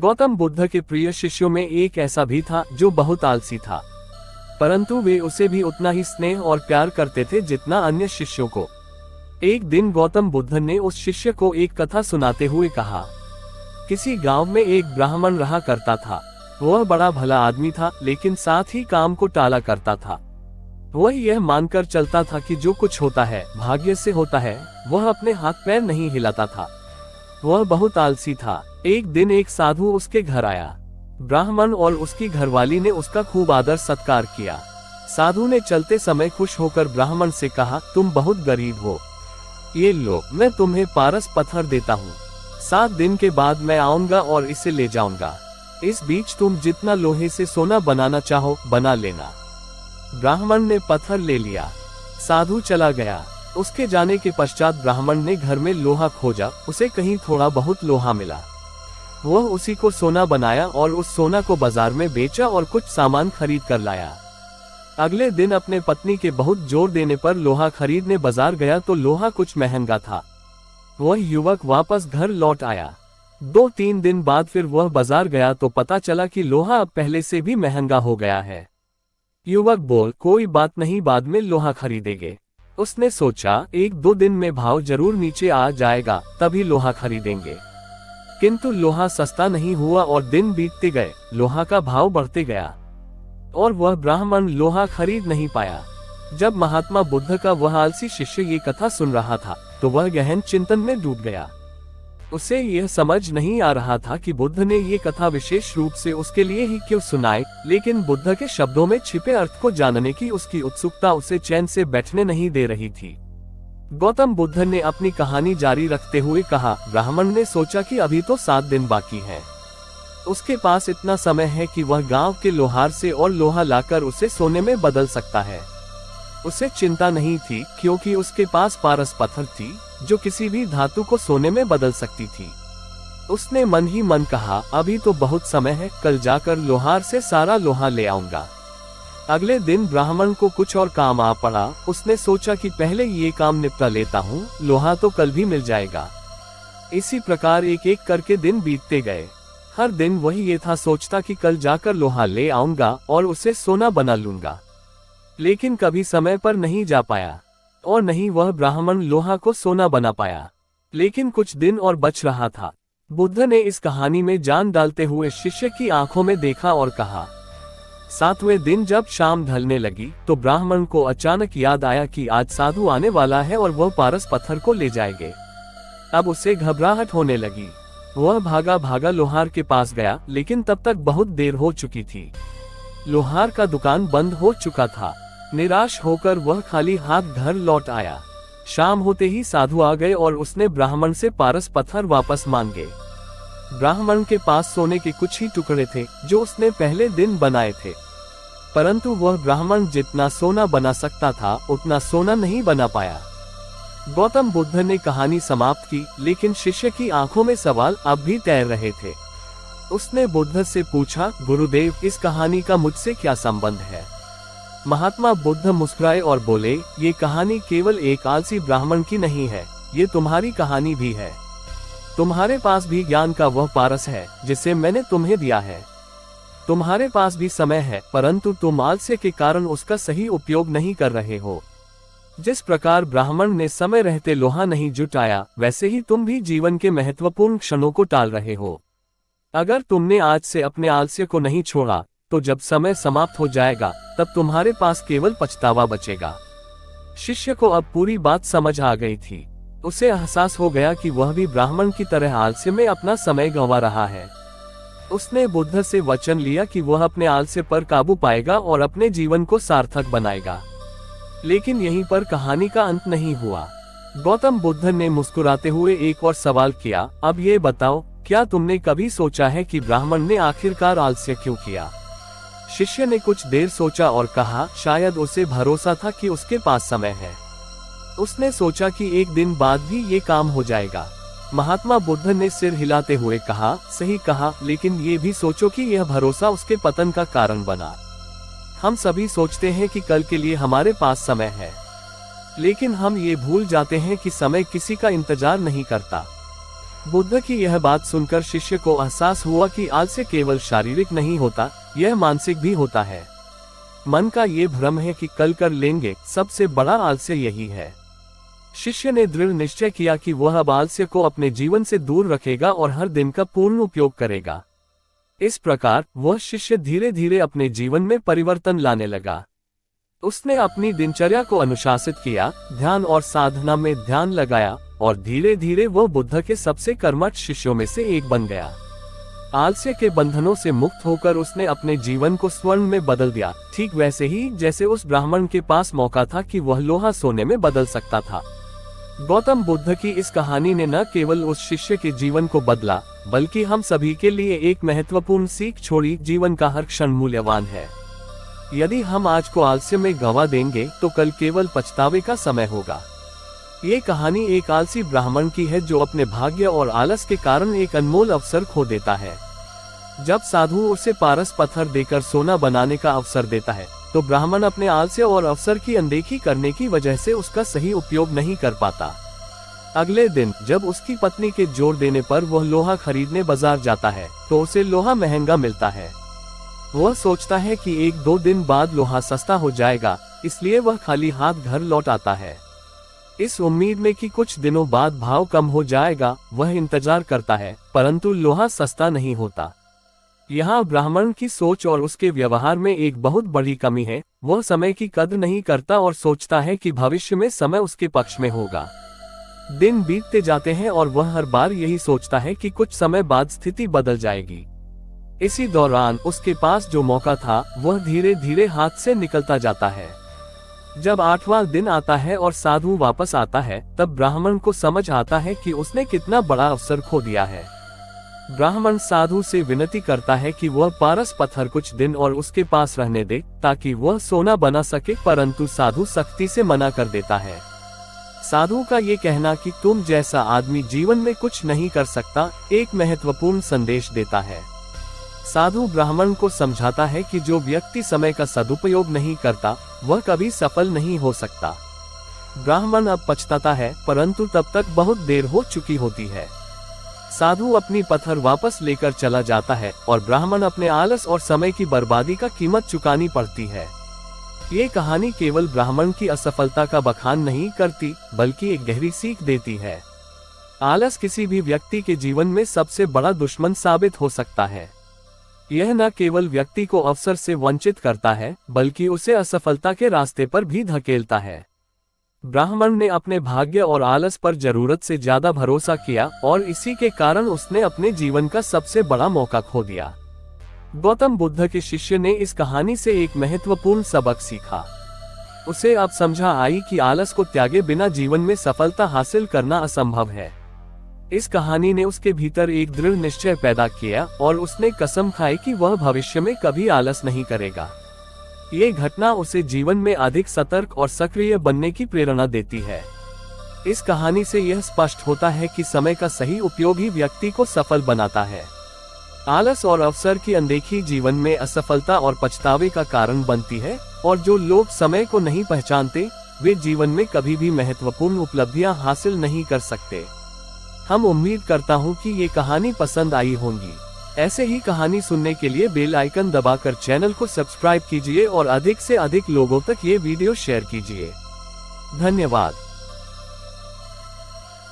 गौतम बुद्ध के प्रिय शिष्यों में एक ऐसा भी था जो बहुत आलसी था, परंतु वे उसे भी उतना ही स्नेह और प्यार करते थे जितना अन्य शिष्यों को। एक दिन गौतम बुद्ध ने उस शिष्य को एक कथा सुनाते हुए कहा, किसी गांव में एक ब्राह्मण रहा करता था। वह बड़ा भला आदमी था, लेकिन साथ ही काम को टाला करता था। वह यह मानकर चलता था कि जो कुछ होता है भाग्य से होता है। वह अपने हाथ पैर नहीं हिलाता था। वह बहुत आलसी था। एक दिन एक साधु उसके घर आया। ब्राह्मण और उसकी घरवाली ने उसका खूब आदर सत्कार किया। साधु ने चलते समय खुश होकर ब्राह्मण से कहा, तुम बहुत गरीब हो, ये लो, मैं तुम्हें पारस पत्थर देता हूँ। 7 दिन के बाद मैं आऊंगा और इसे ले जाऊंगा। इस बीच तुम जितना लोहे से सोना बनाना चाहो बना लेना। ब्राह्मण ने पत्थर ले लिया। साधु चला गया। उसके जाने के पश्चात ब्राह्मण ने घर में लोहा खोजा। उसे कहीं थोड़ा बहुत लोहा मिला। वह उसी को सोना बनाया और उस सोना को बाजार में बेचा और कुछ सामान खरीद कर लाया। अगले दिन अपने पत्नी के बहुत जोर देने पर लोहा खरीदने बाजार गया तो लोहा कुछ महंगा था। वह युवक वापस घर लौट आया। 2-3 दिन बाद फिर वह बाजार गया तो पता चला कि लोहा अब पहले से भी महंगा हो गया है। युवक बोल, कोई बात नहीं, बाद में लोहा खरीदेंगे। उसने सोचा 1-2 दिन में भाव जरूर नीचे आ जाएगा, तभी लोहा खरीदेंगे। किंतु लोहा सस्ता नहीं हुआ और दिन बीतते गए, लोहा का भाव बढ़ते गया और वह ब्राह्मण लोहा खरीद नहीं पाया। जब महात्मा बुद्ध का वह आलसी शिष्य ये कथा सुन रहा था तो वह गहन चिंतन में डूब गया। उसे यह समझ नहीं आ रहा था कि बुद्ध ने ये कथा विशेष रूप से उसके लिए ही क्यों सुनाई, लेकिन बुद्ध के शब्दों में छिपे अर्थ को जानने की उसकी उत्सुकता उसे चैन से बैठने नहीं दे रही थी। गौतम बुद्ध ने अपनी कहानी जारी रखते हुए कहा, ब्राह्मण ने सोचा कि अभी तो 7 दिन बाकी है। उसके पास इतना समय है कि वह गांव के लोहार से और लोहा लाकर उसे सोने में बदल सकता है। उसे चिंता नहीं थी क्योंकि उसके पास पारस पत्थर थी जो किसी भी धातु को सोने में बदल सकती थी। उसने मन ही मन कहा, अभी तो बहुत समय है, कल जाकर लोहार से सारा लोहा ले आऊंगा। अगले दिन ब्राह्मण को कुछ और काम आ पड़ा। उसने सोचा कि पहले ये काम निपटा लेता हूँ, लोहा तो कल भी मिल जाएगा। इसी प्रकार एक एक करके दिन बीतते गए। हर दिन वही ये था, सोचता कि कल जाकर लोहा ले आऊंगा और उसे सोना बना लूंगा, लेकिन कभी समय पर नहीं जा पाया और नहीं वह ब्राह्मण लोहा को सोना बना पाया। लेकिन कुछ दिन और बच रहा था। बुद्ध ने इस कहानी में जान डालते हुए शिष्य की आंखों में देखा और कहा, 7वें दिन जब शाम ढलने लगी तो ब्राह्मण को अचानक याद आया कि आज साधु आने वाला है और वह पारस पत्थर को ले जाएंगे। अब उसे घबराहट होने लगी। वह भागा भागा लोहार के पास गया, लेकिन तब तक बहुत देर हो चुकी थी। लोहार का दुकान बंद हो चुका था। निराश होकर वह खाली हाथ घर लौट आया। शाम होते ही साधु आ गए और उसने ब्राह्मण से पारस पत्थर वापस मांगे। ब्राह्मण के पास सोने के कुछ ही टुकड़े थे जो उसने पहले दिन बनाए थे, परंतु वह ब्राह्मण जितना सोना बना सकता था उतना सोना नहीं बना पाया। गौतम बुद्ध ने कहानी समाप्त की, लेकिन शिष्य की आंखों में सवाल अब भी तैर रहे थे। उसने बुद्ध से पूछा, गुरुदेव, इस कहानी का मुझसे क्या संबंध है? महात्मा बुद्ध मुस्कुराए और बोले, ये कहानी केवल एक आलसी ब्राह्मण की नहीं है, ये तुम्हारी कहानी भी है। तुम्हारे पास भी ज्ञान का वह पारस है जिसे मैंने तुम्हें दिया है। तुम्हारे पास भी समय है, परंतु तुम आलस्य के कारण उसका सही उपयोग नहीं कर रहे हो। जिस प्रकार ब्राह्मण ने समय रहते लोहा नहीं जुटाया, वैसे ही तुम भी जीवन के महत्वपूर्ण क्षणों को टाल रहे हो। अगर तुमने आज से अपने आलस्य को नहीं छोड़ा तो जब समय समाप्त हो जाएगा तब तुम्हारे पास केवल पछतावा बचेगा। शिष्य को अब पूरी बात समझ आ गई थी। उसे एहसास हो गया कि वह भी ब्राह्मण की तरह आलस्य में अपना समय गंवा रहा है। उसने बुद्ध से वचन लिया कि वह अपने आलस्य पर काबू पाएगा और अपने जीवन को सार्थक बनाएगा। लेकिन यहीं पर कहानी का अंत नहीं हुआ। गौतम बुद्ध ने मुस्कुराते हुए एक और सवाल किया, अब ये बताओ, क्या तुमने कभी सोचा है कि ब्राह्मण ने आखिरकार आलस्य क्यों किया? शिष्य ने कुछ देर सोचा और कहा, शायद उसे भरोसा था कि उसके पास समय है। उसने सोचा कि एक दिन बाद भी ये काम हो जाएगा। महात्मा बुद्ध ने सिर हिलाते हुए कहा, सही कहा, लेकिन ये भी सोचो कि यह भरोसा उसके पतन का कारण बना। हम सभी सोचते हैं कि कल के लिए हमारे पास समय है, लेकिन हम ये भूल जाते हैं कि समय किसी का इंतजार नहीं करता। बुद्ध की यह बात सुनकर शिष्य को एहसास हुआ कि आलस्य केवल शारीरिक नहीं होता, यह मानसिक भी होता है। मन का ये भ्रम है कि कल कर लेंगे, सबसे बड़ा आलस्य यही है। शिष्य ने दृढ़ निश्चय किया कि वह अब आलस्य को अपने जीवन से दूर रखेगा और हर दिन का पूर्ण उपयोग करेगा। इस प्रकार वह शिष्य धीरे धीरे अपने जीवन में परिवर्तन लाने लगा। उसने अपनी दिनचर्या को अनुशासित किया, ध्यान और साधना में ध्यान लगाया और धीरे धीरे वह बुद्ध के सबसे कर्मठ शिष्यों में से एक बन गया। आलस्य के बंधनों से मुक्त होकर उसने अपने जीवन को स्वर्ण में बदल दिया, ठीक वैसे ही जैसे उस ब्राह्मण के पास मौका था कि वह लोहा सोने में बदल सकता था। गौतम बुद्ध की इस कहानी ने न केवल उस शिष्य के जीवन को बदला, बल्कि हम सभी के लिए एक महत्वपूर्ण सीख छोड़ी। जीवन का हर क्षण मूल्यवान है। यदि हम आज को आलस्य में गंवा देंगे तो कल केवल पछतावे का समय होगा। ये कहानी एक आलसी ब्राह्मण की है जो अपने भाग्य और आलस के कारण एक अनमोल अवसर खो देता है। जब साधु उसे पारस पत्थर देकर सोना बनाने का अवसर देता है, तो ब्राह्मण अपने आलस्य और अवसर की अनदेखी करने की वजह से उसका सही उपयोग नहीं कर पाता। अगले दिन जब उसकी पत्नी के जोर देने पर वह लोहा खरीदने बाजार जाता है, तो उसे लोहा महंगा मिलता है। वह सोचता है कि 1-2 दिन बाद लोहा सस्ता हो जाएगा, इसलिए वह खाली हाथ घर लौट आता है। इस उम्मीद में कि कुछ दिनों बाद भाव कम हो जाएगा, वह इंतजार करता है, परंतु लोहा सस्ता नहीं होता। यहाँ ब्राह्मण की सोच और उसके व्यवहार में एक बहुत बड़ी कमी है। वह समय की कद्र नहीं करता और सोचता है कि भविष्य में समय उसके पक्ष में होगा। दिन बीतते जाते हैं और वह हर बार यही सोचता है कि कुछ समय बाद स्थिति बदल जाएगी। इसी दौरान उसके पास जो मौका था वह धीरे धीरे हाथ से निकलता जाता है। जब 8वां दिन आता है और साधु वापस आता है, तब ब्राह्मण को समझ आता है कि उसने कितना बड़ा अवसर खो दिया है। ब्राह्मण साधु से विनती करता है कि वह पारस पत्थर कुछ दिन और उसके पास रहने दे ताकि वह सोना बना सके, परंतु साधु सख्ती से मना कर देता है। साधु का ये कहना कि तुम जैसा आदमी जीवन में कुछ नहीं कर सकता, एक महत्वपूर्ण संदेश देता है। साधु ब्राह्मण को समझाता है कि जो व्यक्ति समय का सदुपयोग नहीं करता वह कभी सफल नहीं हो सकता। ब्राह्मण अब पछताता है, परंतु तब तक बहुत देर हो चुकी होती है। साधु अपनी पत्थर वापस लेकर चला जाता है और ब्राह्मण अपने आलस और समय की बर्बादी का कीमत चुकानी पड़ती है। ये कहानी केवल ब्राह्मण की असफलता का बखान नहीं करती, बल्कि एक गहरी सीख देती है। आलस किसी भी व्यक्ति के जीवन में सबसे बड़ा दुश्मन साबित हो सकता है। यह न केवल व्यक्ति को अवसर से वंचित करता है, बल्कि उसे असफलता के रास्ते पर भी धकेलता है। ब्राह्मण ने अपने भाग्य और आलस पर जरूरत से ज्यादा भरोसा किया और इसी के कारण उसने अपने जीवन का सबसे बड़ा मौका खो दिया। गौतम बुद्ध के शिष्य ने इस कहानी से एक महत्वपूर्ण सबक सीखा। उसे अब समझा आई कि आलस को त्यागे बिना जीवन में सफलता हासिल करना असंभव है। इस कहानी ने उसके भीतर एक दृढ़ निश्चय पैदा किया और उसने कसम खाई कि वह भविष्य में कभी आलस नहीं करेगा। ये घटना उसे जीवन में अधिक सतर्क और सक्रिय बनने की प्रेरणा देती है। इस कहानी से यह स्पष्ट होता है कि समय का सही उपयोग ही व्यक्ति को सफल बनाता है। आलस और अवसर की अनदेखी जीवन में असफलता और पछतावे का कारण बनती है, और जो लोग समय को नहीं पहचानते वे जीवन में कभी भी महत्वपूर्ण उपलब्धियां हासिल नहीं कर सकते। हम उम्मीद करता हूं कि ये कहानी पसंद आई होंगी। ऐसे ही कहानी सुनने के लिए बेल आइकन दबाकर चैनल को सब्सक्राइब कीजिए और अधिक से अधिक लोगों तक ये वीडियो शेयर कीजिए। धन्यवाद।